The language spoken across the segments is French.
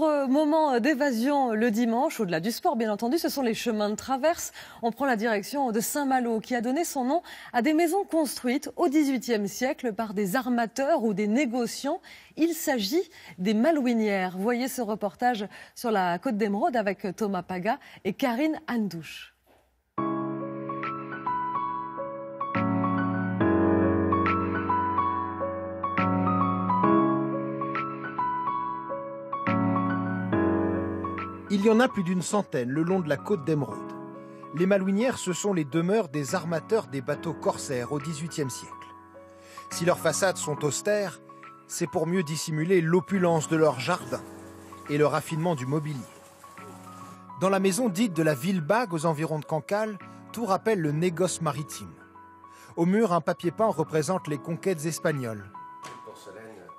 Autre moment d'évasion le dimanche, au-delà du sport bien entendu, ce sont les chemins de traverse. On prend la direction de Saint-Malo qui a donné son nom à des maisons construites au XVIIIe siècle par des armateurs ou des négociants. Il s'agit des malouinières. Voyez ce reportage sur la Côte d'Émeraude avec Thomas Paga et Karine Andouche. Il y en a plus d'une centaine le long de la Côte d'Émeraude. Les malouinières, ce sont les demeures des armateurs des bateaux corsaires au XVIIIe siècle. Si leurs façades sont austères, c'est pour mieux dissimuler l'opulence de leur jardin et le raffinement du mobilier. Dans la maison dite de la Ville-Bague aux environs de Cancale, tout rappelle le négoce maritime. Au mur, un papier peint représente les conquêtes espagnoles.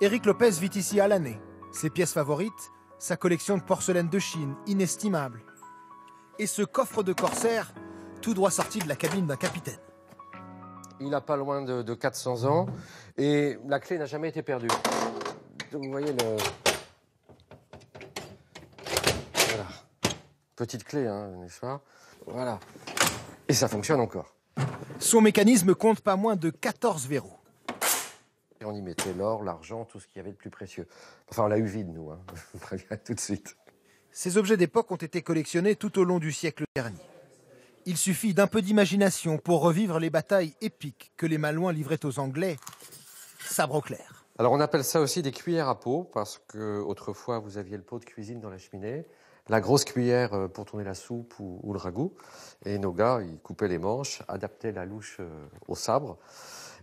Éric Lopez vit ici à l'année. Ses pièces favorites, sa collection de porcelaine de Chine, inestimable. Et ce coffre de corsaire, tout droit sorti de la cabine d'un capitaine. Il n'a pas loin de 400 ans et la clé n'a jamais été perdue. Donc, vous voyez le... Voilà. Petite clé, hein, n'est-ce pas? Voilà. Et ça fonctionne encore. Son mécanisme compte pas moins de 14 verrous. Et on y mettait l'or, l'argent, tout ce qu'il y avait de plus précieux. Enfin, on l'a eu vide, nous, hein. Je vous préviens tout de suite. Ces objets d'époque ont été collectionnés tout au long du siècle dernier. Il suffit d'un peu d'imagination pour revivre les batailles épiques que les Malouins livraient aux Anglais. Sabre au clair. Alors, on appelle ça aussi des cuillères à peau, parce que autrefois, vous aviez le pot de cuisine dans la cheminée, la grosse cuillère pour tourner la soupe ou le ragoût. Et nos gars, ils coupaient les manches, adaptaient la louche au sabre.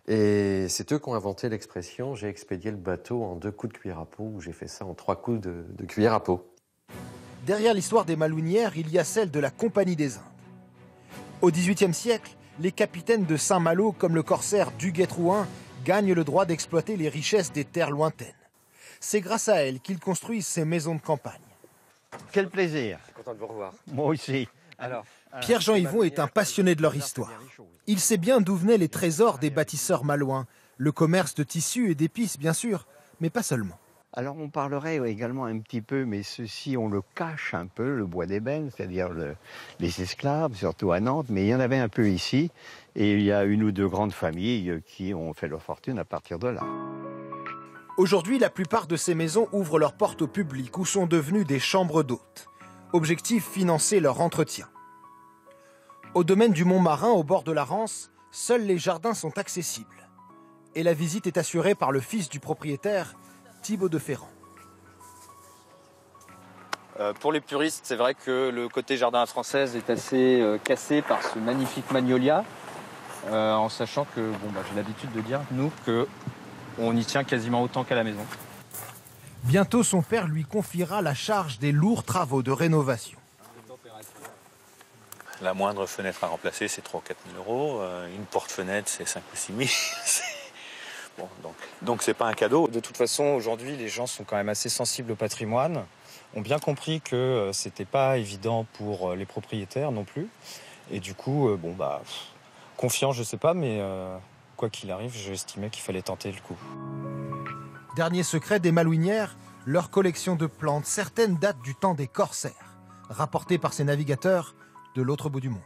Et c'est eux qui ont inventé l'expression « j'ai expédié le bateau en 2 coups de cuillère à peau » ou « j'ai fait ça en 3 coups de cuillère à peau ». Derrière l'histoire des malouinières, il y a celle de la Compagnie des Indes. Au XVIIIe siècle, les capitaines de Saint-Malo, comme le corsaire Duguay-Trouin, gagnent le droit d'exploiter les richesses des terres lointaines. C'est grâce à elles qu'ils construisent ces maisons de campagne. Quel plaisir. Content de vous revoir. Moi aussi. Pierre-Jean Yvon est un passionné de leur histoire. Il sait bien d'où venaient les trésors des bâtisseurs malouins. Le commerce de tissus et d'épices, bien sûr, mais pas seulement. Alors on parlerait également un petit peu, mais ceci on le cache un peu, le bois d'ébène, c'est-à-dire les esclaves, surtout à Nantes, mais il y en avait un peu ici, et il y a 1 ou 2 grandes familles qui ont fait leur fortune à partir de là. Aujourd'hui, la plupart de ces maisons ouvrent leurs portes au public ou sont devenues des chambres d'hôtes. Objectif, financer leur entretien. Au domaine du Montmarin, au bord de la Rance, seuls les jardins sont accessibles. Et la visite est assurée par le fils du propriétaire, Thibaut de Ferrand. Pour les puristes, c'est vrai que le côté jardin à la française est assez cassé par ce magnifique magnolia, en sachant que j'ai l'habitude de dire, nous, qu'on y tient quasiment autant qu'à la maison. Bientôt, son père lui confiera la charge des lourds travaux de rénovation. La moindre fenêtre à remplacer, c'est 3 ou 4 000 euros. Une porte-fenêtre, c'est 5 ou 6 000. Bon, donc c'est pas un cadeau. De toute façon, aujourd'hui, les gens sont quand même assez sensibles au patrimoine, ont bien compris que c'était pas évident pour les propriétaires non plus. Et du coup, confiant, je sais pas, mais quoi qu'il arrive, j'estimais qu'il fallait tenter le coup. Dernier secret des malouinières, leur collection de plantes. Certaines datent du temps des corsaires, rapportées par ces navigateurs de l'autre bout du monde.